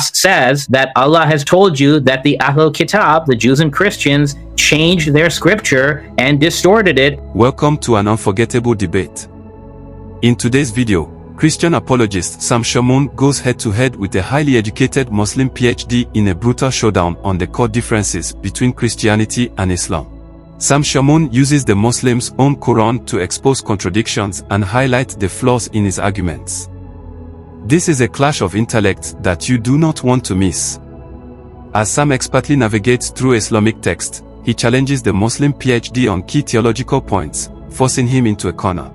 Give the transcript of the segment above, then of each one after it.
says that Allah has told you that the Ahlul Kitab, the Jews and Christians, changed their scripture and distorted it. Welcome to an unforgettable debate. In today's video, Christian apologist Sam Shamoun goes head-to-head with a highly educated Muslim PhD in a brutal showdown on the core differences between Christianity and Islam. Sam Shamoun uses the Muslims' own Quran to expose contradictions and highlight the flaws in his arguments. This is a clash of intellect that you do not want to miss. As Sam expertly navigates through Islamic text, he challenges the Muslim PhD on key theological points, forcing him into a corner.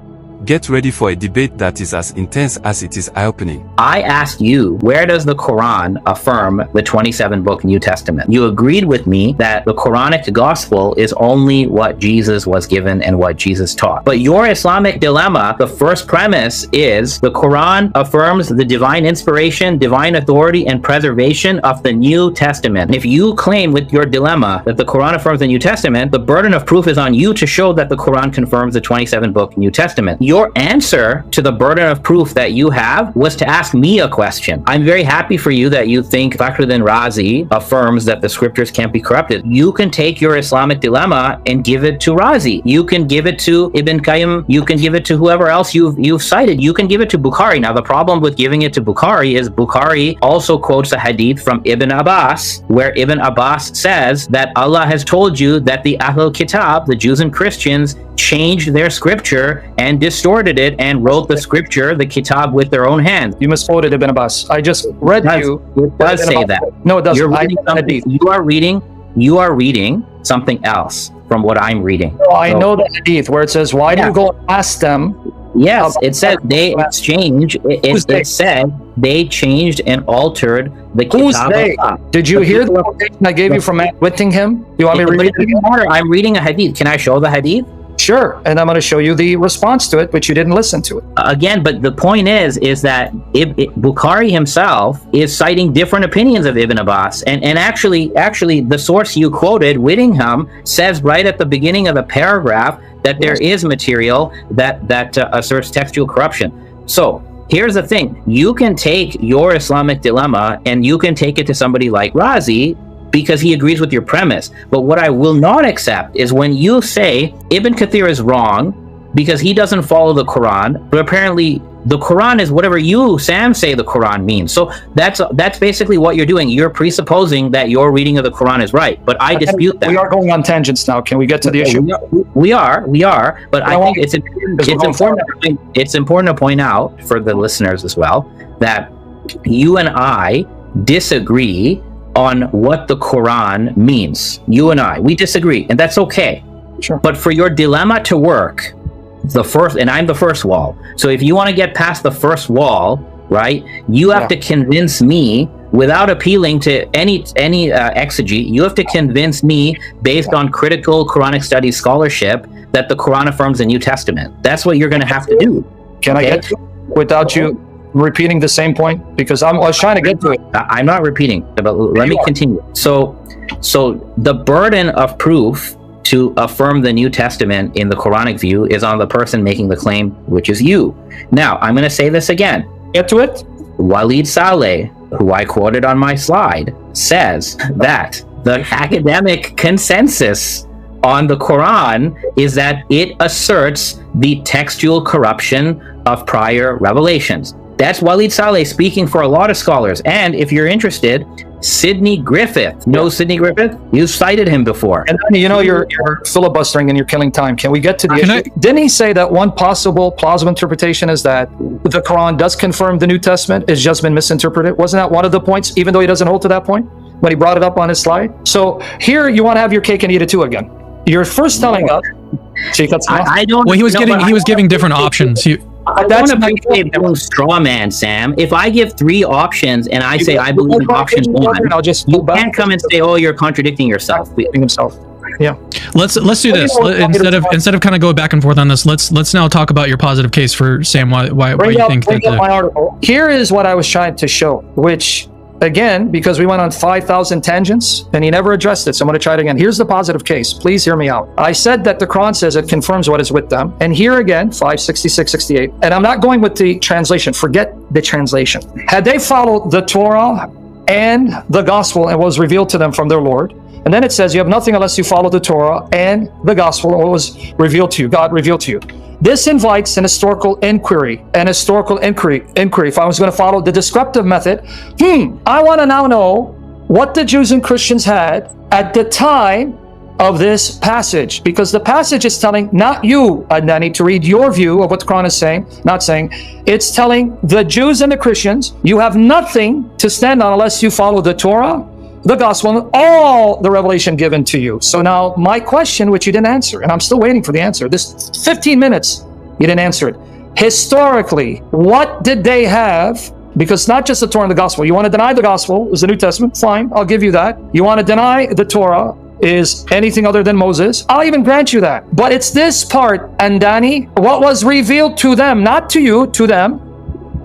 Get ready for a debate that is as intense as it is eye-opening. I asked you, where does the Quran affirm the 27-book New Testament? You agreed with me that the Quranic gospel is only what Jesus was given and what Jesus taught. But your Islamic dilemma, the first premise is the Quran affirms the divine inspiration, divine authority, and preservation of the New Testament. And if you claim with your dilemma that the Quran affirms the New Testament, the burden of proof is on you to show that the Quran confirms the 27-book New Testament. Your answer to the burden of proof that you have was to ask me a question. I'm very happy for you that you think Fakhruddin Razi affirms that the scriptures can't be corrupted. You can take your Islamic dilemma and give it to Razi. You can give it to Ibn Qayyim. You can give it to whoever else you've cited. You can give it to Bukhari. Now, the problem with giving it to Bukhari is Bukhari also quotes a hadith from Ibn Abbas, where Ibn Abbas says that Allah has told you that the Ahlul Kitab, the Jews and Christians, changed their scripture and distorted it and wrote the scripture, the kitab, with their own hands. You misquoted Ibn Abbas. I just read you. It does say that. No, it doesn't. You are reading something else from what I'm reading. No, I know the hadith where it says, why do you go and ask them? Yes, it said they exchanged. It said they changed and altered the kitab. Who's they? Did you hear the quotation I gave you from Matt Whittingham? You want me to read it again? I'm reading a hadith. Can I show the hadith? Sure, and I'm going to show you the response to it, but you didn't listen to it. Again, but the point is that Bukhari himself is citing different opinions of Ibn Abbas, and actually the source you quoted, Whittingham, says right at the beginning of the paragraph that there is material that asserts textual corruption. So here's the thing: you can take your Islamic dilemma and you can take it to somebody like Razi, because he agrees with your premise. But what I will not accept is when you say Ibn Kathir is wrong because he doesn't follow the Quran, but apparently the Quran is whatever you, Sam, say the Quran means. So that's basically what you're doing. You're presupposing that your reading of the Quran is right, but I dispute that. We are going on tangents now. Can we get to the issue? We are, but I think it's important to point out for the listeners as well that you and I disagree on what the Quran means. You and I, we disagree, and that's okay. Sure. But for your dilemma to work, I'm the first wall. So if you want to get past the first wall, right, you have to convince me without appealing to any exegete. You have to convince me based on critical Quranic studies scholarship that the Quran affirms the New Testament. That's what you're going to have to do. Can I get to it without you repeating the same point? Because I was trying to get to it. I'm not repeating, but let me continue. So the burden of proof to affirm the New Testament in the Quranic view is on the person making the claim, which is you. Now, I'm going to say this again. Get to it. Walid Saleh, who I quoted on my slide, says that the academic consensus on the Quran is that it asserts the textual corruption of prior revelations. That's Walid Saleh speaking for a lot of scholars. And if you're interested, Sidney Griffith. Know Sidney Griffith? You cited him before. And then, you're filibustering and you're killing time. Can we get to the issue? Didn't he say that one possible plausible interpretation is that the Quran does confirm the New Testament? It's just been misinterpreted. Wasn't that one of the points, even though he doesn't hold to that point when he brought it up on his slide? So here you want to have your cake and eat it too again. You're first telling us. I don't. Well, he was giving different options. I don't appreciate doing straw man, Sam. If I give 3 options and I say I believe in option 1, you can't come and say, "Oh, you're contradicting yourself." Yeah. Let's do this instead of kind of going back and forth on this. Let's now talk about your positive case for Sam. Why you think that? My article. Here is what I was trying to show, which. Again, because we went on 5,000 tangents and he never addressed it. So I'm going to try it again. Here's the positive case. Please hear me out. I said that the Quran says it confirms what is with them. And here again, 566, 68. And I'm not going with the translation. Forget the translation. Had they followed the Torah and the gospel and what was revealed to them from their Lord. And then it says you have nothing unless you follow the Torah and the gospel and what was revealed to you, God revealed to you. This invites an historical inquiry. If I was going to follow the descriptive method, I want to now know what the Jews and Christians had at the time of this passage, because the passage is telling not you, Adnani, to read your view of what the Quran is saying, not saying. It's telling the Jews and the Christians, you have nothing to stand on unless you follow the Torah, the gospel, and all the revelation given to you. So now my question, which you didn't answer, and I'm still waiting for the answer, this 15 minutes, you didn't answer it. Historically, what did they have? Because not just the Torah and the gospel. You want to deny the gospel is the New Testament, fine, I'll give you that. You want to deny the Torah is anything other than Moses, I'll even grant you that. But it's this part, Andani, what was revealed to them, not to you, to them.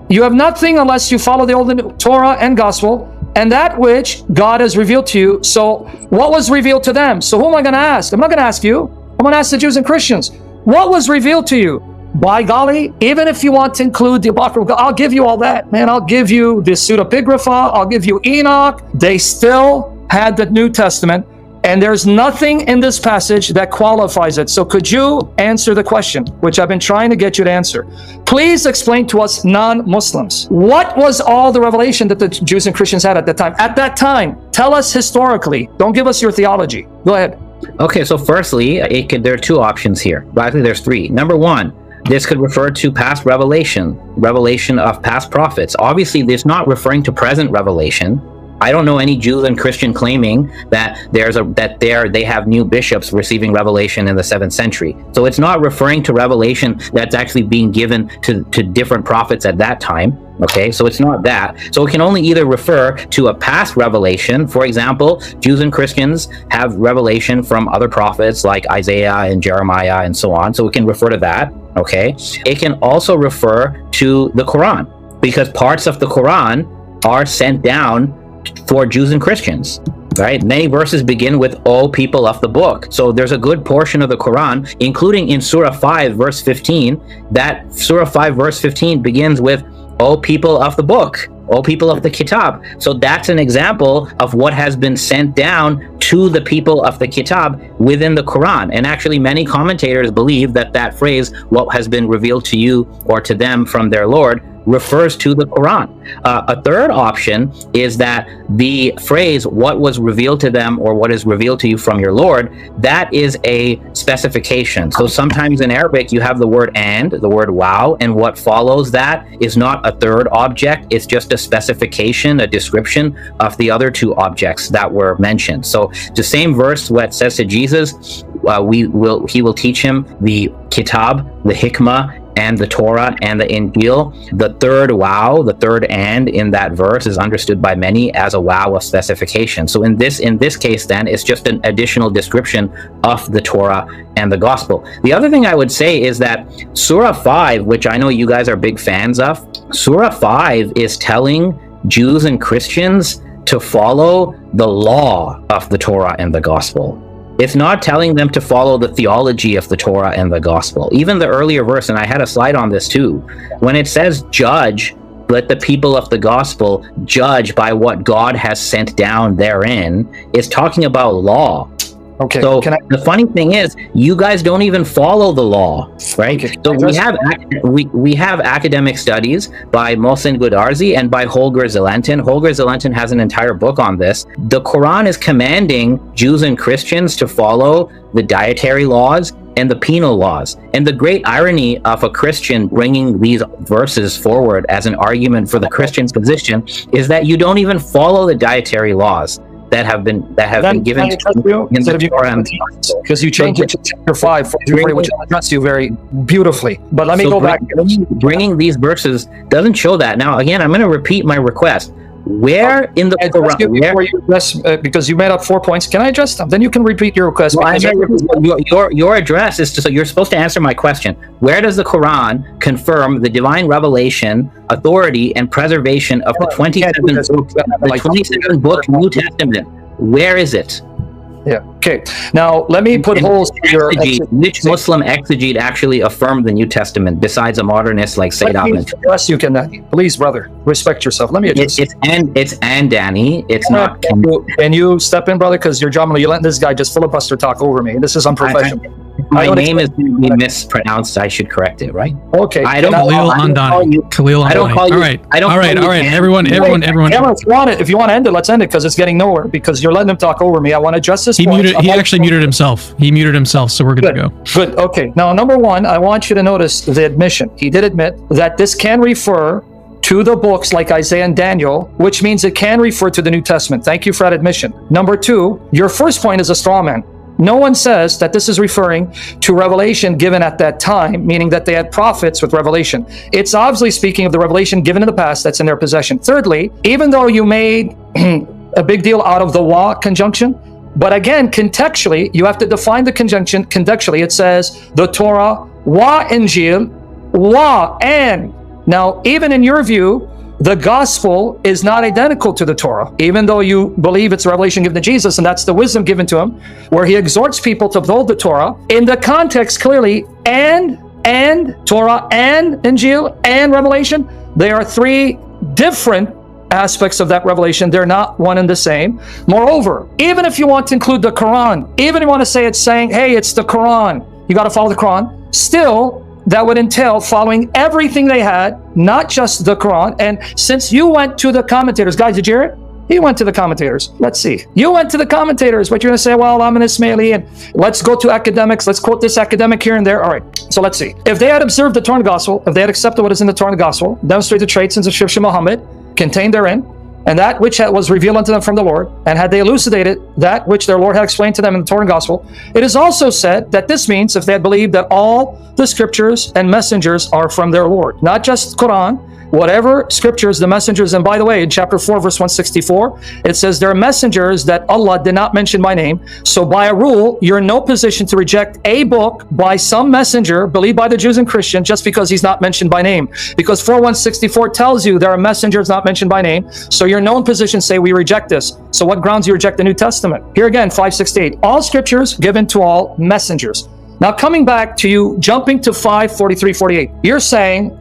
You have nothing unless you follow the old Torah and gospel, and that which God has revealed to you. So what was revealed to them? So who am I going to ask? I'm not going to ask you. I'm going to ask the Jews and Christians. What was revealed to you? By golly, even if you want to include the Apocrypha, I'll give you all that, man. I'll give you the pseudepigrapha. I'll give you Enoch. They still had the New Testament, and there's nothing in this passage that qualifies it. So could you answer the question, which I've been trying to get you to answer? Please explain to us non-Muslims, what was all the revelation that the Jews and Christians had at that time? At that time, tell us historically. Don't give us your theology. Go ahead. Okay, so firstly, there are two options here. Well, actually, there's three. Number one, this could refer to past revelation of past prophets. Obviously, this is not referring to present revelation. I don't know any Jews and Christian claiming that they have new bishops receiving revelation in the 7th century. So it's not referring to revelation that's actually being given to different prophets at that time. Okay, so it's not that. So it can only either refer to a past revelation. For example, Jews and Christians have revelation from other prophets like Isaiah and Jeremiah and so on. So it can refer to that. Okay, it can also refer to the Quran, because parts of the Quran are sent down for Jews and Christians, right? Many verses begin with, "O people of the book." So there's a good portion of the Quran, including in Surah 5, verse 15, that Surah 5, verse 15 begins with, "O people of the book, O people of the Kitab." So that's an example of what has been sent down to the people of the Kitab within the Quran. And actually, many commentators believe that that phrase, "what has been revealed to you or to them from their Lord," refers to the Quran. A third option is that the phrase, "what was revealed to them" or "what is revealed to you from your Lord," that is a specification. So sometimes in Arabic you have the word "and," the word "wow," and what follows that is not a third object, it's just a specification, a description of the other two objects that were mentioned. So the same verse, what says to Jesus, he will teach him the Kitab, the Hikmah, and the Torah and the Injil. The third wow, the third "and" in that verse is understood by many as a wow of specification. So in this case then, it's just an additional description of the Torah and the gospel. The other thing I would say is that Surah 5, which I know you guys are big fans of, Surah 5 is telling Jews and Christians to follow the law of the Torah and the gospel. It's not telling them to follow the theology of the Torah and the gospel. Even the earlier verse, and I had a slide on this too, when it says judge, let the people of the gospel judge by what God has sent down therein, it's talking about law. Okay. So the funny thing is, you guys don't even follow the law, right? Okay. So we have academic studies by Mohsen Goodarzi and by Holger Zelentin. Holger Zelentin has an entire book on this. The Quran is commanding Jews and Christians to follow the dietary laws and the penal laws. And the great irony of a Christian bringing these verses forward as an argument for the Christian position is that you don't even follow the dietary laws that have been given to you in the Quran, because you changed it to chapter 5, which addressed you very beautifully. But let me go back. Bringing these verses doesn't show that. Now, again, I'm going to repeat my request. Where in the Quran? Because you made up 4 points. Can I address them? Then you can repeat your request. Your address is so you're supposed to answer my question. Where does the Quran confirm the divine revelation, authority, and preservation of the 27 book New Testament? Where is it? Yeah. Okay. Now let me put holes to your which Muslim exegete actually affirmed the New Testament besides a modernist like Sayyid Ahmed? Yes, you can. Please, brother, respect yourself. Let me address it's and Danny. It's not. Can you step in, brother? Because you're jumping. You let this guy just filibuster talk over me. This is unprofessional. My name is going to be mispronounced. I should correct it, right? Okay. I don't Khalil Andani. Khalil Andani. I don't call you. All right. I don't. All right. All right. Everyone. If you want to end it, let's end it because it's getting nowhere. Because you're letting him talk over me. I want to address this. He actually muted himself. He muted himself. So we're good to go. Good. Okay. Now, number one, I want you to notice the admission. He did admit that this can refer to the books like Isaiah and Daniel, which means it can refer to the New Testament. Thank you for that admission. Number two, your first point is a straw man. No one says that this is referring to revelation given at that time, meaning that they had prophets with revelation. It's obviously speaking of the revelation given in the past that's in their possession. Thirdly, even though you made a big deal out of the wa conjunction, but again, contextually, you have to define the conjunction. Contextually, it says the Torah, wa Injil, wa and. Now, even in your view, the gospel is not identical to the Torah, even though you believe it's a revelation given to Jesus, and that's the wisdom given to him, where he exhorts people to uphold the Torah. In the context, clearly, and Torah and Injil and Revelation, they are three different aspects of that revelation. They're not one and the same. Moreover, even if you want to include the Quran, even if you want to say it's saying, hey, it's the Quran, you got to follow the Quran, still, that would entail following everything they had, not just the Quran. And since you went to the commentators, guys, did you hear it? He went to the commentators. Let's see. You went to the commentators, but you're going to say, well, I'm an Ismaili, and let's go to academics. Let's quote this academic here and there. All right. So let's see. If they had observed the Torah and Gospel, if they had accepted what is in the Torah and Gospel, demonstrate the traits and inscription of Muhammad contained therein, and that which was revealed unto them from the Lord, and had they elucidated that which their Lord had explained to them in the Torah and Gospel, it is also said that this means if they had believed that all the scriptures and messengers are from their Lord, not just Quran, whatever scriptures the messengers, and by the way, in chapter 4, verse 164, it says there are messengers that Allah did not mention by name. So by a rule, you're in no position to reject a book by some messenger believed by the Jews and Christians just because he's not mentioned by name. Because 4164 tells you there are messengers not mentioned by name. So you're in no position to say we reject this. So what grounds you reject the New Testament? Here again, 568, all scriptures given to all messengers. Now coming back to you, jumping to 543:48, you're saying,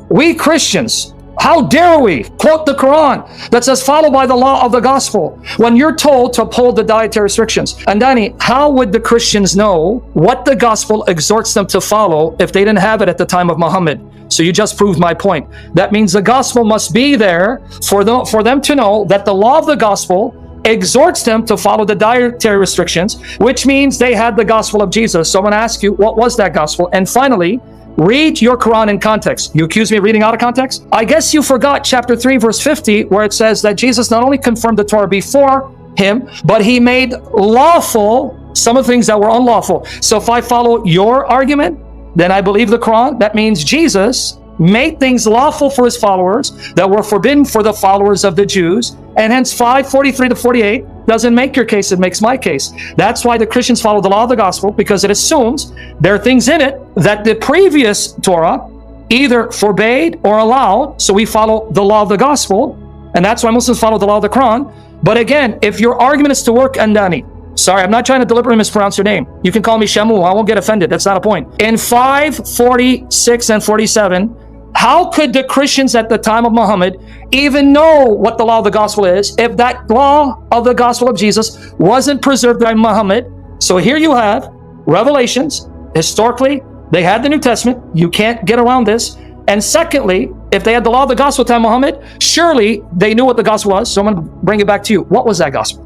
we Christians, how dare we quote the Quran that says follow by the law of the gospel when you're told to uphold the dietary restrictions? And Danny, how would the Christians know what the gospel exhorts them to follow if they didn't have it at the time of Muhammad? So you just proved my point. That means the gospel must be there for them to know that the law of the gospel exhorts them to follow the dietary restrictions, which means they had the gospel of Jesus. So I'm going to ask you, what was that gospel? And finally, read your Quran in context. You accuse me of reading out of context? I guess you forgot chapter 3, verse 50, where it says that Jesus not only confirmed the Torah before him, but he made lawful some of the things that were unlawful. So if I follow your argument, then I believe the Quran. That means Jesus made things lawful for his followers that were forbidden for the followers of the Jews. And hence 543-48 doesn't make your case, it makes my case. That's why the Christians follow the law of the gospel, because it assumes there are things in it that the previous Torah either forbade or allowed. So we follow the law of the gospel, and that's why Muslims follow the law of the Quran. But again, if your argument is to work, Andani, sorry, I'm not trying to deliberately mispronounce your name. You can call me Shamoun. I won't get offended. That's not a point. In 546 and 47, how could the Christians at the time of Muhammad even know what the law of the gospel is if that law of the gospel of Jesus wasn't preserved by Muhammad? So here you have Revelations. Historically, they had the New Testament. You can't get around this. And secondly, if they had the law of the gospel at the time of Muhammad, surely they knew what the gospel was. So I'm going to bring it back to you. What was that gospel?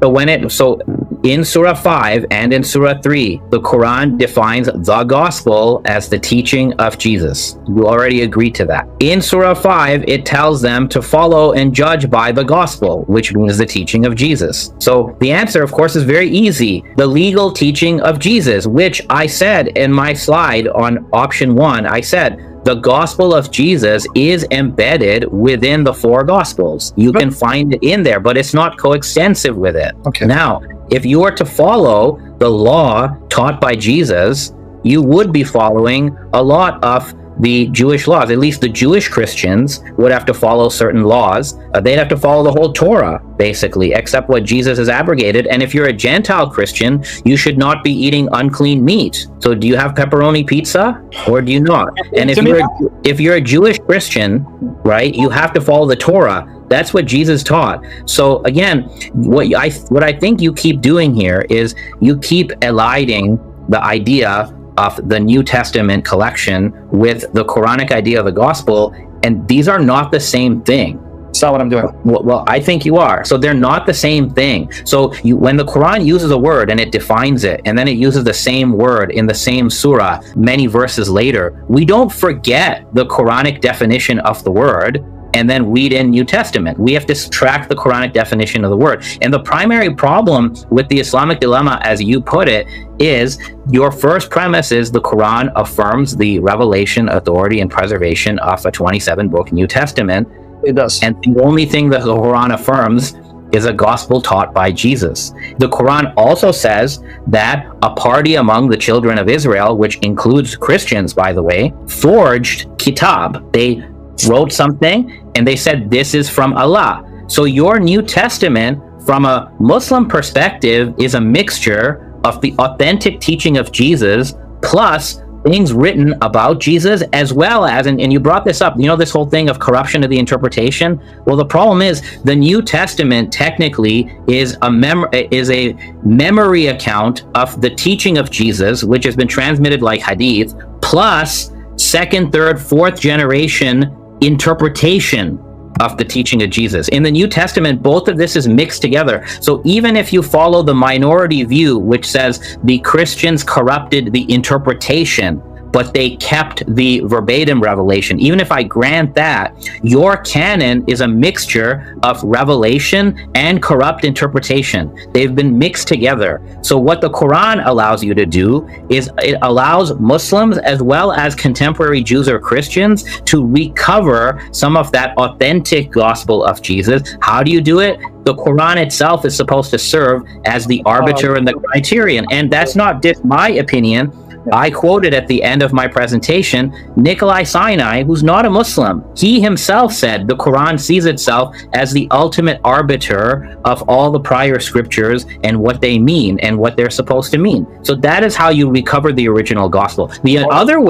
So in Surah 5 and in Surah 3, the Quran defines the gospel as the teaching of Jesus. You already agreed to that. In Surah 5, it tells them to follow and judge by the gospel, which means the teaching of Jesus. So the answer, of course, is very easy. The legal teaching of Jesus, which I said in my slide on option 1, I said, the gospel of Jesus is embedded within the 4 gospels. You can find it in there, but it's not coextensive with it. Okay. Now, if you were to follow the law taught by Jesus, you would be following a lot of the Jewish laws. At least the Jewish Christians would have to follow certain laws. They'd have to follow the whole Torah, basically, except what Jesus has abrogated. And if you're a Gentile Christian, you should not be eating unclean meat. So do you have pepperoni pizza or do you not? And if you're a Jewish Christian, right, you have to follow the Torah. That's what Jesus taught. So again, what I think you keep doing here is you keep eliding the idea of the New Testament collection with the Quranic idea of the gospel, and these are not the same thing. It's not what I'm doing. Well, I think you are. So they're not the same thing. So when the Quran uses a word and it defines it, and then it uses the same word in the same surah many verses later, we don't forget the Quranic definition of the word and then read in New Testament. We have to track the Quranic definition of the word. And the primary problem with the Islamic dilemma, as you put it, is your first premise is the Quran affirms the revelation, authority, and preservation of a 27-book New Testament. It does. And the only thing that the Quran affirms is a gospel taught by Jesus. The Quran also says that a party among the children of Israel, which includes Christians, by the way, forged kitab. They wrote something and they said, this is from Allah. So your New Testament, from a Muslim perspective, is a mixture of the authentic teaching of Jesus plus things written about Jesus, as well as, and you brought this up, you know, this whole thing of corruption of the interpretation. Well, the problem is the New Testament technically is a memory account of the teaching of Jesus, which has been transmitted like hadith, plus second, third, fourth generation interpretation of the teaching of Jesus. In the New Testament, both of this is mixed together. So even if you follow the minority view, which says the Christians corrupted the interpretation, but they kept the verbatim revelation, even if I grant that, your canon is a mixture of revelation and corrupt interpretation. They've been mixed together. So what the Quran allows you to do is it allows Muslims as well as contemporary Jews or Christians to recover some of that authentic gospel of Jesus. How do you do it? The Quran itself is supposed to serve as the arbiter and the criterion. And that's not just my opinion. I quoted at the end of my presentation Nikolai Sinai, who's not a Muslim. He himself said the Quran sees itself as the ultimate arbiter of all the prior scriptures and what they mean and what they're supposed to mean. So that is how you recover the original gospel. The other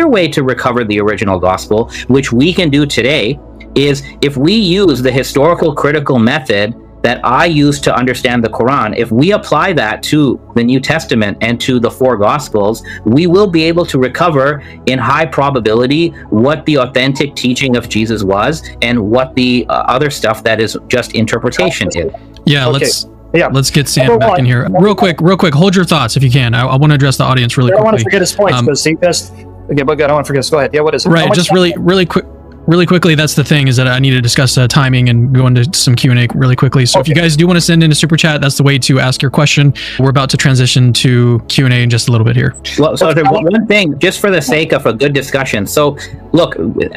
way to recover the original gospel, which we can do today, is if we use the historical critical method that I use to understand the Quran, if we apply that to the New Testament and to the four Gospels, we will be able to recover in high probability what the authentic teaching of Jesus was and what the other stuff that is just interpretation is. Yeah, okay. Let's get Sam back in here. Real quick, hold your thoughts if you can. I want to address the audience really quickly. I don't want to forget his points because he just, okay, but I don't want to forget his, go ahead. Yeah, what is it? Right, just really quickly, that's the thing, is that I need to discuss timing and go into some Q&A really quickly. So if you guys do want to send in a super chat, that's the way to ask your question. We're about to transition to Q&A in just a little bit here. Well, so one thing, just for the sake of a good discussion. So look,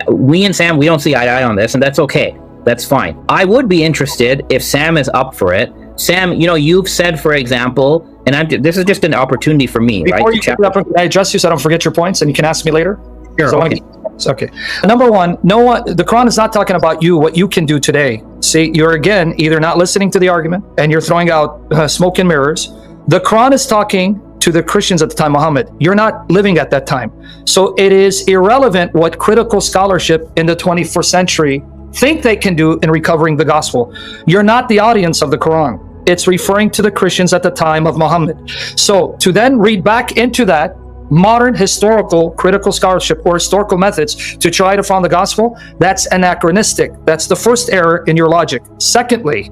we and Sam, we don't see eye to eye on this, and that's okay. That's fine. I would be interested if Sam is up for it. Sam, you know, you've said, for example, and this is just an opportunity for me, Before right? you can I address you so I don't forget your points and you can ask me later? Sure, so okay. Okay. Number one, the Quran is not talking about what you can do today. See, you're again either not listening to the argument and you're throwing out smoke and mirrors. The Quran is talking to the Christians at the time, Muhammad. You're not living at that time. So it is irrelevant what critical scholarship in the 21st century think they can do in recovering the gospel. You're not the audience of the Quran. It's referring to the Christians at the time of Muhammad. So to then read back into that modern historical critical scholarship or historical methods to try to find the gospel, that's anachronistic. That's the first error in your logic. Secondly,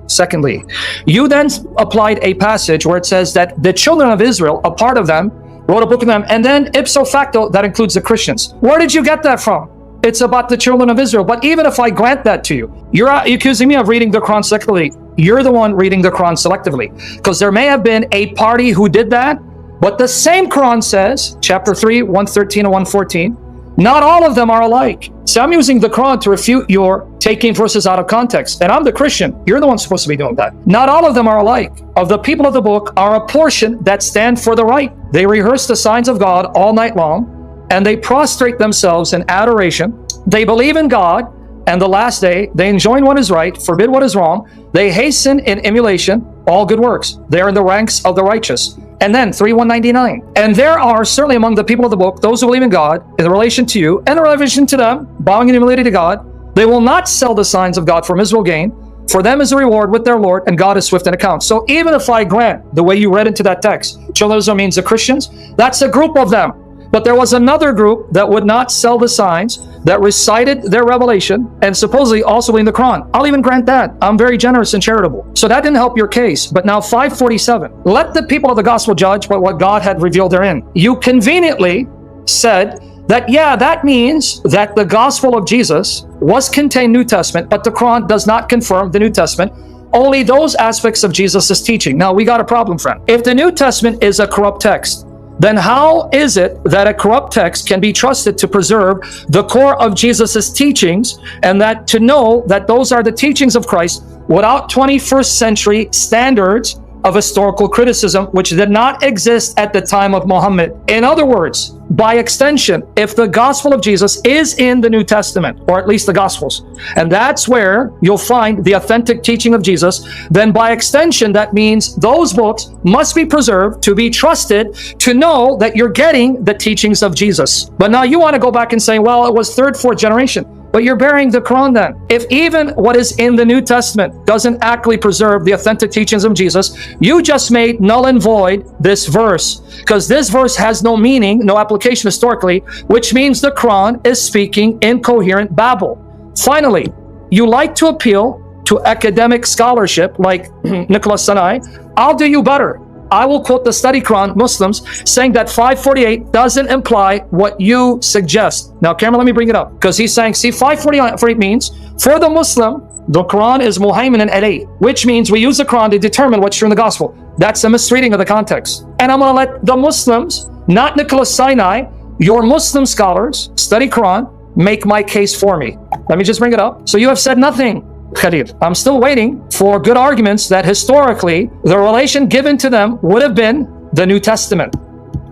you then applied a passage where it says that the children of Israel, a part of them, wrote a book of them, and then ipso facto, that includes the Christians. Where did you get that from? It's about the children of Israel. But even if I grant that to you, you're accusing me of reading the Quran selectively. You're the one reading the Quran selectively, because there may have been a party who did that. But the same Quran says, chapter 3, 113 and 114, not all of them are alike. So I'm using the Quran to refute your taking verses out of context. And I'm the Christian. You're the one supposed to be doing that. Not all of them are alike. Of the people of the book are a portion that stand for the right. They rehearse the signs of God all night long, and they prostrate themselves in adoration. They believe in God and the last day. They enjoin what is right, forbid what is wrong. They hasten in emulation all good works. They are in the ranks of the righteous. And then 3:199. And there are certainly among the people of the book those who believe in God in relation to you and in relation to them, bowing in humility to God. They will not sell the signs of God for miserable gain. For them is a reward with their Lord, and God is swift in account. So even if I grant the way you read into that text, children of Israel means the Christians, that's a group of them. But there was another group that would not sell the signs, that recited their revelation, and supposedly also in the Quran. I'll even grant that. I'm very generous and charitable. So that didn't help your case. But now 547. Let the people of the gospel judge by what God had revealed therein. You conveniently said that, yeah, that means that the gospel of Jesus was contained New Testament, but the Quran does not confirm the New Testament. Only those aspects of Jesus' teaching. Now, we got a problem, friend. If the New Testament is a corrupt text, then how is it that a corrupt text can be trusted to preserve the core of Jesus' teachings, and that to know that those are the teachings of Christ without 21st century standards of historical criticism, which did not exist at the time of Muhammad? In other words, by extension, if the gospel of Jesus is in the New Testament, or at least the Gospels, and that's where you'll find the authentic teaching of Jesus, then by extension, that means those books must be preserved to be trusted to know that you're getting the teachings of Jesus. But now you want to go back and say, well, it was third, fourth generation. But you're burying the Quran then. If even what is in the New Testament doesn't actually preserve the authentic teachings of Jesus, you just made null and void this verse, because this verse has no meaning, no application historically, which means the Quran is speaking incoherent babble. Finally, you like to appeal to academic scholarship like Nicholas Sinai. I'll do you better. I will quote the study Quran Muslims saying that 548 doesn't imply what you suggest. Now, Cameron, let me bring it up, because he's saying, see, 548 means for the Muslim, the Quran is muhaymin alayh, which means we use the Quran to determine what's true in the gospel. That's a misreading of the context. And I'm going to let the Muslims, not Nicholas Sinai, your Muslim scholars, study Quran, make my case for me. Let me just bring it up. So you have said nothing, Khalil. I'm still waiting for good arguments that historically the relation given to them would have been the New Testament.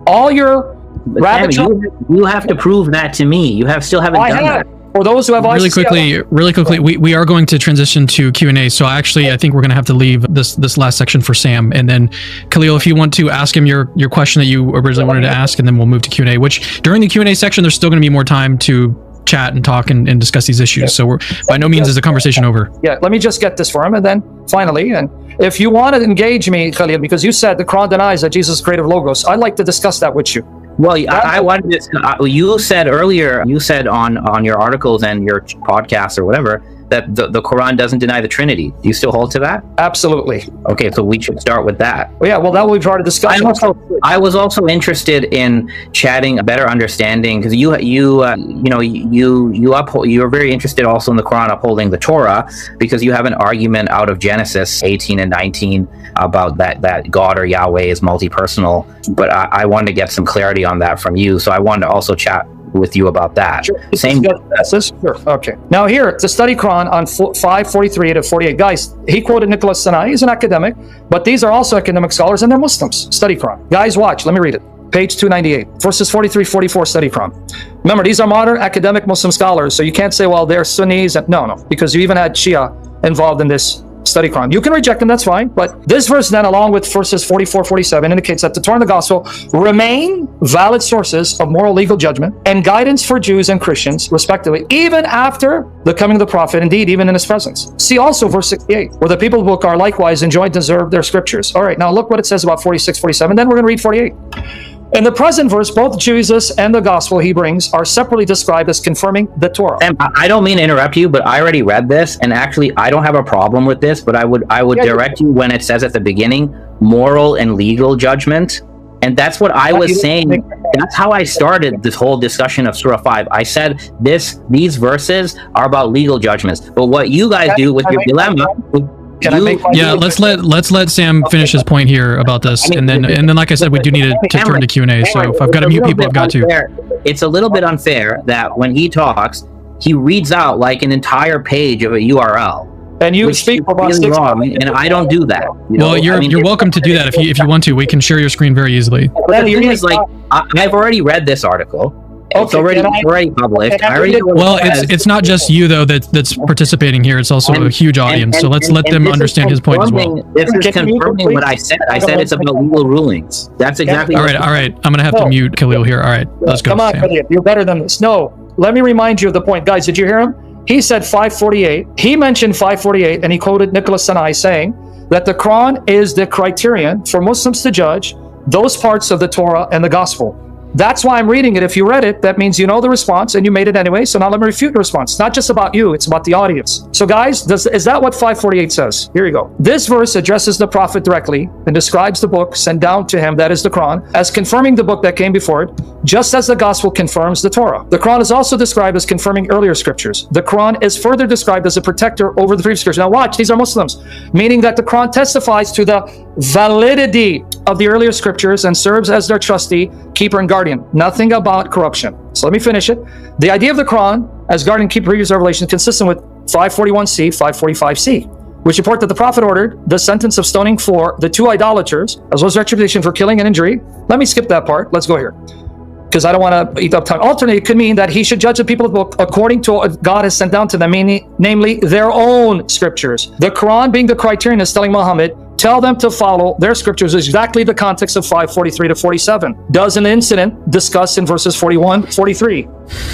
All your rabbit you have to prove that to me. You still haven't done that. For those who have really quickly, we are going to transition to Q&A. So actually, I think we're going to have to leave this last section for Sam, and then Khalil, if you want to ask him your question that you originally wanted to ask, and then we'll move to Q&A. Which during the Q&A section, there's still going to be more time to chat and talk and discuss these issues. Yeah. So we're by no means is the conversation over. Yeah, let me just get this for him, and then finally, and if you want to engage me, Khalil, because you said the Quran denies that Jesus is creative logos, I'd like to discuss that with you. Well, I wanted to. You said earlier, on your articles and your podcasts or whatever, that the Quran doesn't deny the Trinity. Do you still hold to that? Absolutely. Okay, so we should start with that. Well, yeah, well, that we've already discussed. I was also interested in chatting a better understanding, because you're very interested also in the Quran upholding the Torah, because you have an argument out of Genesis 18 and 19 about that God or Yahweh is multi-personal. But I wanted to get some clarity on that from you, so I wanted to also chat with you about that. Sure. Sure. Okay. Now here, to study Quran on 543 to 48. Guys, he quoted Nicholas Sinai. He's an academic, but these are also academic scholars, and they're Muslims. Study Quran. Guys, watch. Let me read it. Page 298. Verses 43, 44, study Quran. Remember, these are modern academic Muslim scholars, so you can't say, well, they're Sunnis. No, because you even had Shia involved in this study Quran. You can reject them, that's fine. But this verse then, along with verses 44, 47, indicates that the Torah and the Gospel remain valid sources of moral legal judgment and guidance for Jews and Christians, respectively, even after the coming of the Prophet, indeed, even in his presence. See also verse 68, where the people of the book are likewise enjoined to observe their scriptures. All right, now look what it says about 46, 47. Then we're going to read 48. In the present verse, both Jesus and the gospel he brings are separately described as confirming the Torah. And I don't mean to interrupt you, but I already read this, and actually I don't have a problem with this, but I would direct you when it says at the beginning, moral and legal judgment. And that's what I was saying. That's how I started this whole discussion of Surah 5. I said these verses are about legal judgments. But what you guys do with your dilemma... Let's let Sam finish his point here about this, and then like I said, we do need to turn to Q&A. So if I've got to mute people, I've got to. It's a little bit unfair that when he talks, he reads out like an entire page of a URL. And you speak for about 6 minutes. And I don't do that. Well, you're welcome to do that if you want to. We can share your screen very easily. The thing is, like, I've already read this article. It's already published. I already know what Well, it says. it's not just you though that's participating here. It's also a huge audience. So let's let them this is understand his point as well. This is confirming what I said. I said it's about legal rulings. That's exactly All right. I'm gonna have to mute Khalil here. All right, let's go. Come on, Sam. Elliot, you're better than this. No, let me remind you of the point. Guys, did you hear him? He said 548. He mentioned 548, and he quoted Nicholas Sinai saying that the Quran is the criterion for Muslims to judge those parts of the Torah and the Gospel. That's why I'm reading it. If you read it, that means you know the response and you made it anyway. So now let me refute the response. It's not just about you, it's about the audience. So guys, is that what 548 says? Here you go. This verse addresses the prophet directly and describes the book sent down to him, that is the Quran, as confirming the book that came before it, just as the gospel confirms the Torah. The Quran is also described as confirming earlier scriptures. The Quran is further described as a protector over the previous scriptures. Now watch, these are Muslims, meaning that the Quran testifies to the validity of the earlier scriptures and serves as their trustee, keeper, and guardian. Nothing about corruption. So let me finish it. The idea of the Quran as guardian, keeper, previous revelation is consistent with 541c, 545c, which report that the Prophet ordered the sentence of stoning for the two idolaters, as well as retribution for killing and injury. Let me skip that part. Let's go here, because I don't want to eat up time. Alternately, it could mean that he should judge the people of the book according to what God has sent down to them, namely their own scriptures. The Quran being the criterion is telling Muhammad, tell them to follow their scriptures, exactly the context of 543 to 47. Does an incident discussed in verses 41, 43.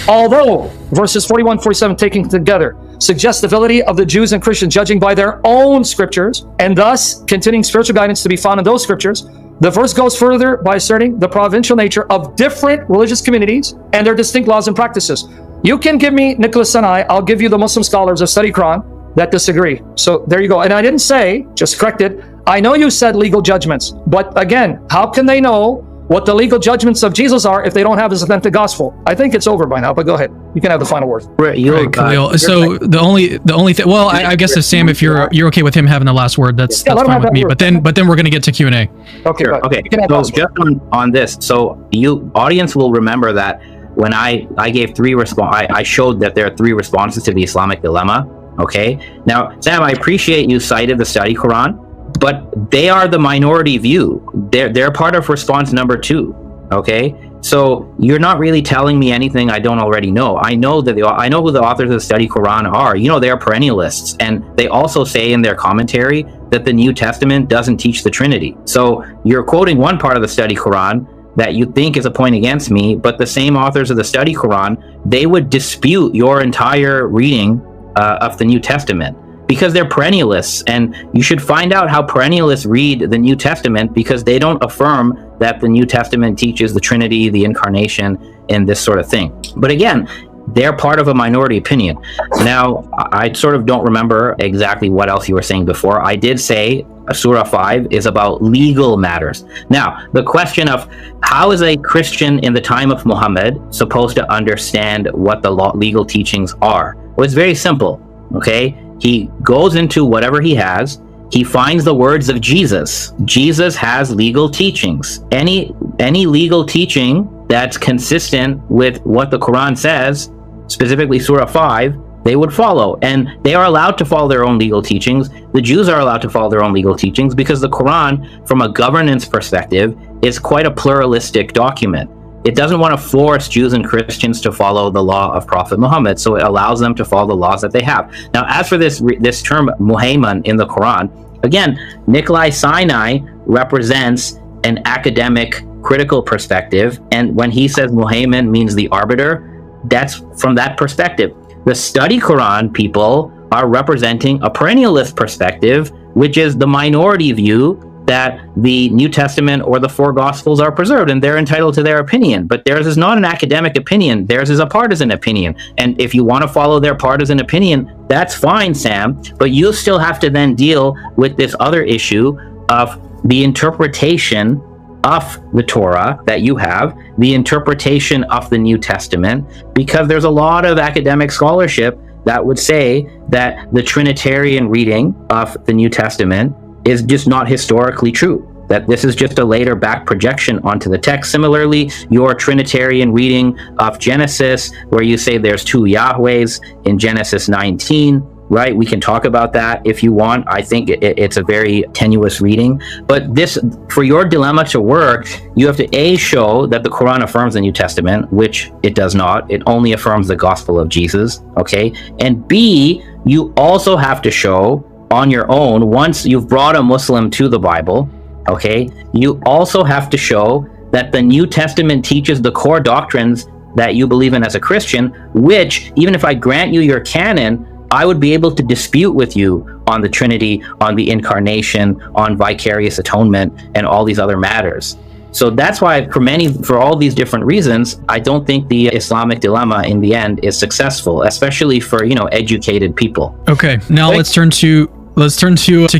Although verses 41, 47 taken together suggest the ability of the Jews and Christians judging by their own scriptures, and thus continuing spiritual guidance to be found in those scriptures, the verse goes further by asserting the provincial nature of different religious communities and their distinct laws and practices. You can give me Nicholas Sinai, I'll give you the Muslim scholars of study Quran that disagree. So there you go. And I didn't say, just correct it, I know you said legal judgments, but again, how can they know what the legal judgments of Jesus are if they don't have his authentic gospel? I think it's over by now, but go ahead. You can have the final word. Right, Khalil. So the only thing, well, I guess if Sam, if you're okay with him having the last word, that's fine with me. But then we're going to get to Q&A. Okay. Sure. Okay. So just on this, so you audience will remember that when I gave I showed that there are three responses to the Islamic dilemma. Okay. Now, Sam, I appreciate you cited the study Quran, but they are the minority view. They're part of response number 2. Okay. So you're not really telling me anything I don't already know. I know who the authors of the study Quran are. You know, they are perennialists, and they also say in their commentary that the New Testament doesn't teach the Trinity. So you're quoting one part of the study Quran that you think is a point against me, but the same authors of the study Quran, they would dispute your entire reading of the New Testament, because they're perennialists, and you should find out how perennialists read the New Testament, because they don't affirm that the New Testament teaches the Trinity, the Incarnation, and this sort of thing. But again, they're part of a minority opinion. Now, I sort of don't remember exactly what else you were saying before. I did say Surah 5 is about legal matters. Now, the question of how is a Christian in the time of Muhammad supposed to understand what the legal teachings are? Well, it's very simple, okay? He goes into whatever he has. He finds the words of Jesus. Jesus has legal teachings. Any legal teaching that's consistent with what the Quran says, specifically Surah 5, they would follow. And they are allowed to follow their own legal teachings. The Jews are allowed to follow their own legal teachings, because the Quran, from a governance perspective, is quite a pluralistic document. It doesn't want to force Jews and Christians to follow the law of Prophet Muhammad, so it allows them to follow the laws that they have. Now, as for this term Muhayman in the Quran, again, Nicholas Sinai represents an academic, critical perspective, and when he says Muhayman means the arbiter, that's from that perspective. The study Quran people are representing a perennialist perspective, which is the minority view that the New Testament or the four Gospels are preserved, and they're entitled to their opinion. But theirs is not an academic opinion. Theirs is a partisan opinion. And if you want to follow their partisan opinion, that's fine, Sam. But you still have to then deal with this other issue of the interpretation of the Torah that you have, the interpretation of the New Testament, because there's a lot of academic scholarship that would say that the Trinitarian reading of the New Testament is just not historically true, that this is just a later back projection onto the text. Similarly, your Trinitarian reading of Genesis, where you say there's two Yahwehs in Genesis 19, right? We can talk about that if you want. I think it's a very tenuous reading. But this, for your dilemma to work, you have to A, show that the Quran affirms the New Testament, which it does not. It only affirms the gospel of Jesus, okay? And B, you also have to show on your own, once you've brought a Muslim to the Bible, okay, you also have to show that the New Testament teaches the core doctrines that you believe in as a Christian, which, even if I grant you your canon, I would be able to dispute with you on the Trinity, on the Incarnation, on vicarious atonement, and all these other matters. So that's why, for all these different reasons, I don't think the Islamic dilemma in the end is successful, especially for, educated people. Okay, now let's turn to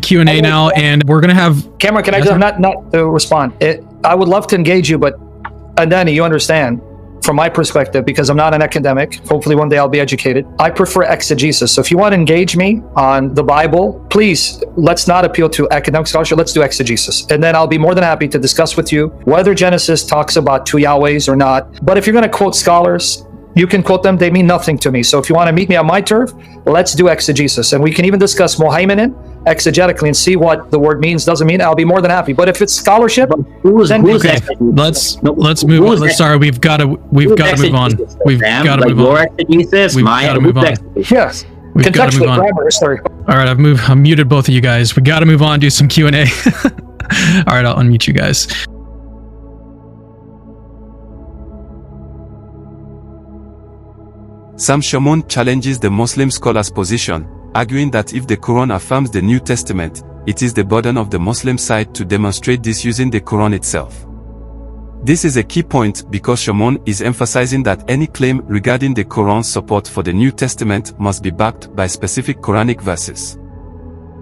Q&A now, and we're gonna have Cameron. Can I just not respond? I would love to engage you, but Danny, you understand, from my perspective, because I'm not an academic, hopefully one day I'll be educated, I prefer exegesis. So if you want to engage me on the Bible, please, let's not appeal to academic scholarship, let's do exegesis. And then I'll be more than happy to discuss with you whether Genesis talks about two Yahwehs or not. But if you're going to quote scholars, you can quote them, they mean nothing to me. So if you want to meet me on my turf, let's do exegesis. And we can even discuss Muhammad exegetically and see what the word means, doesn't mean. I'll be more than happy. But if it's scholarship, then let's move on. Let's sorry, we've got to move on. We've got to move on. Your exegesis, We've got to move on. Yes. We've got to move on. Sorry. All right, I've muted both of you guys. We got to move on, do some Q&A. All right, I'll unmute you guys. Sam Shamoun challenges the Muslim scholar's position, arguing that if the Quran affirms the New Testament, it is the burden of the Muslim side to demonstrate this using the Quran itself. This is a key point because Shamoun is emphasizing that any claim regarding the Quran's support for the New Testament must be backed by specific Quranic verses.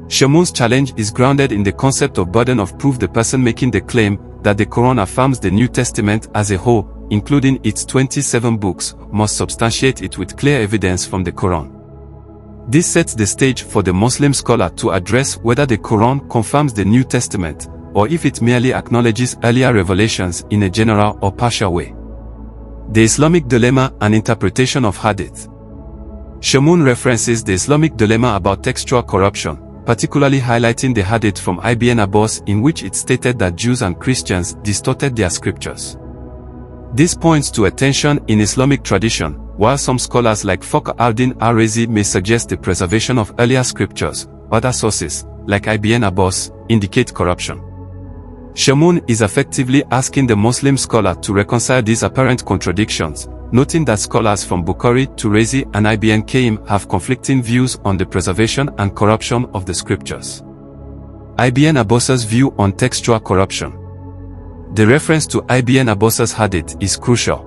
Shamoun's challenge is grounded in the concept of burden of proof. The person making the claim that the Quran affirms the New Testament as a whole, including its 27 books, must substantiate it with clear evidence from the Quran. This sets the stage for the Muslim scholar to address whether the Quran confirms the New Testament, or if it merely acknowledges earlier revelations in a general or partial way. The Islamic dilemma and interpretation of Hadith. Shamoun references the Islamic dilemma about textual corruption, particularly highlighting the Hadith from Ibn Abbas in which it stated that Jews and Christians distorted their scriptures. This points to a tension in Islamic tradition, while some scholars like Fakhr al-Din al-Razi may suggest the preservation of earlier scriptures. Other sources, like Ibn Abbas, indicate corruption. Shamoun is effectively asking the Muslim scholar to reconcile these apparent contradictions, noting that scholars from Bukhari to Razi and Ibn Qayyim have conflicting views on the preservation and corruption of the scriptures. Ibn Abbas's view on textual corruption. The reference to Ibn Abbas's hadith is crucial.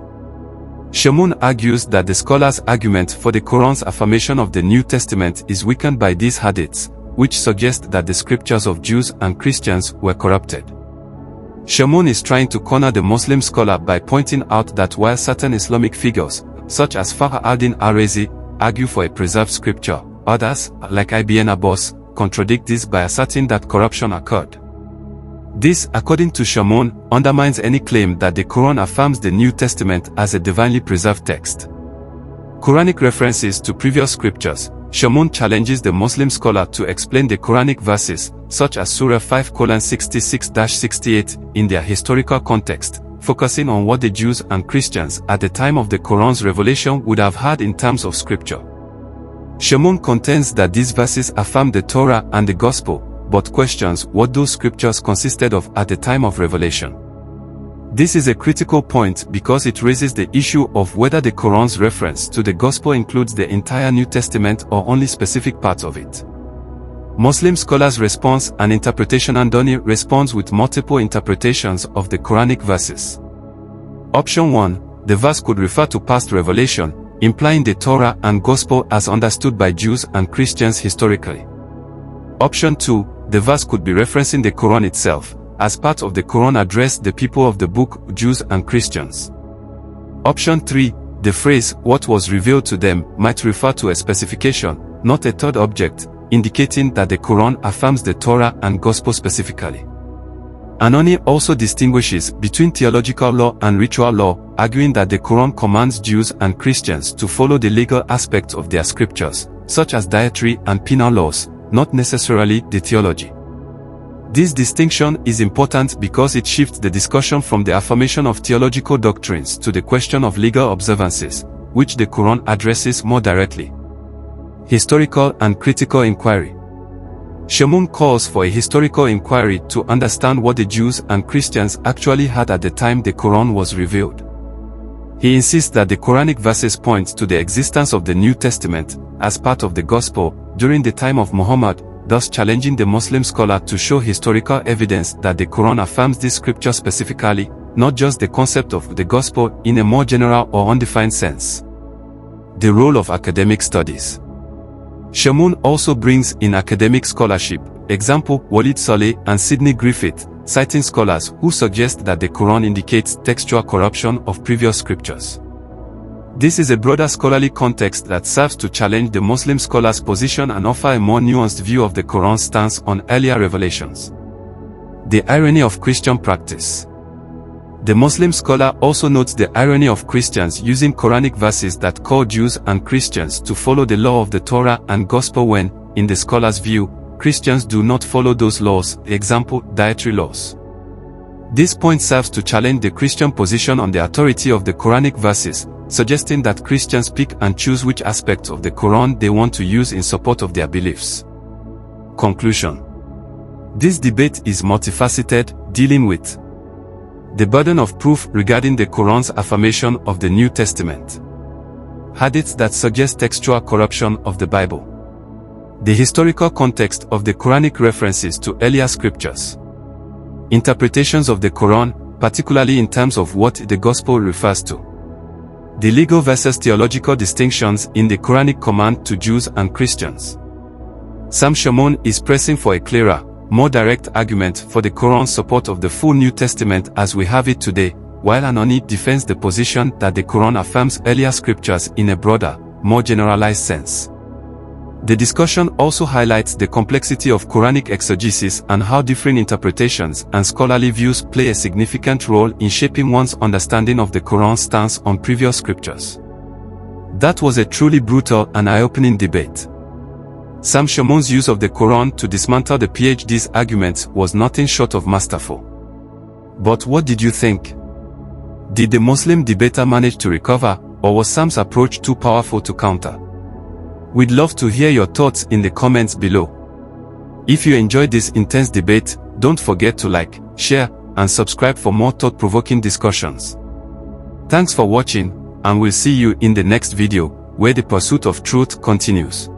Shamoun argues that the scholar's argument for the Quran's affirmation of the New Testament is weakened by these hadiths, which suggest that the scriptures of Jews and Christians were corrupted. Shamoun is trying to corner the Muslim scholar by pointing out that while certain Islamic figures, such as Fakhr al-Din al-Razi, argue for a preserved scripture, others, like Ibn Abbas, contradict this by asserting that corruption occurred. This, according to Shamoun, undermines any claim that the Quran affirms the New Testament as a divinely preserved text. Quranic references to previous scriptures. Shamoun challenges the Muslim scholar to explain the Quranic verses, such as Surah 5:66-68, in their historical context, focusing on what the Jews and Christians at the time of the Quran's revelation would have had in terms of scripture. Shamoun contends that these verses affirm the Torah and the Gospel, but questions what those scriptures consisted of at the time of revelation. This is a critical point because it raises the issue of whether the Quran's reference to the Gospel includes the entire New Testament or only specific parts of it. Muslim scholars' response and interpretation. Andoni responds with multiple interpretations of the Quranic verses. Option 1, the verse could refer to past revelation, implying the Torah and Gospel as understood by Jews and Christians historically. Option 2, the verse could be referencing the Quran itself, as part of the Quran addressed the people of the book, Jews and Christians. Option 3, the phrase, what was revealed to them, might refer to a specification, not a third object, indicating that the Quran affirms the Torah and Gospel specifically. Andoni also distinguishes between theological law and ritual law, arguing that the Quran commands Jews and Christians to follow the legal aspects of their scriptures, such as dietary and penal laws, not necessarily the theology. This distinction is important because it shifts the discussion from the affirmation of theological doctrines to the question of legal observances, which the Quran addresses more directly. Historical and critical inquiry. Shamoun calls for a historical inquiry to understand what the Jews and Christians actually had at the time the Quran was revealed. He insists that the Quranic verses point to the existence of the New Testament as part of the Gospel during the time of Muhammad, thus challenging the Muslim scholar to show historical evidence that the Quran affirms this scripture specifically, not just the concept of the Gospel in a more general or undefined sense. The role of academic studies. Shamoun also brings in academic scholarship, example Walid Saleh and Sidney Griffith, citing scholars who suggest that the Quran indicates textual corruption of previous scriptures. This is a broader scholarly context that serves to challenge the Muslim scholar's position and offer a more nuanced view of the Quran's stance on earlier revelations. The irony of Christian practice. The Muslim scholar also notes the irony of Christians using Quranic verses that call Jews and Christians to follow the law of the Torah and Gospel when, in the scholar's view, Christians do not follow those laws, example, dietary laws. This point serves to challenge the Christian position on the authority of the Quranic verses, suggesting that Christians pick and choose which aspects of the Quran they want to use in support of their beliefs. Conclusion. This debate is multifaceted, dealing with the burden of proof regarding the Quran's affirmation of the New Testament, hadiths that suggest textual corruption of the Bible, the historical context of the Quranic references to earlier scriptures, interpretations of the Quran, particularly in terms of what the Gospel refers to, the legal versus theological distinctions in the Quranic command to Jews and Christians. Sam Shamoun is pressing for a clearer, more direct argument for the Quran's support of the full New Testament as we have it today, while Anoni defends the position that the Quran affirms earlier scriptures in a broader, more generalized sense. The discussion also highlights the complexity of Quranic exegesis and how different interpretations and scholarly views play a significant role in shaping one's understanding of the Quran's stance on previous scriptures. That was a truly brutal and eye-opening debate. Sam Shamoun's use of the Quran to dismantle the PhD's arguments was nothing short of masterful. But what did you think? Did the Muslim debater manage to recover, or was Sam's approach too powerful to counter? We'd love to hear your thoughts in the comments below. If you enjoyed this intense debate, don't forget to like, share, and subscribe for more thought-provoking discussions. Thanks for watching, and we'll see you in the next video, where the pursuit of truth continues.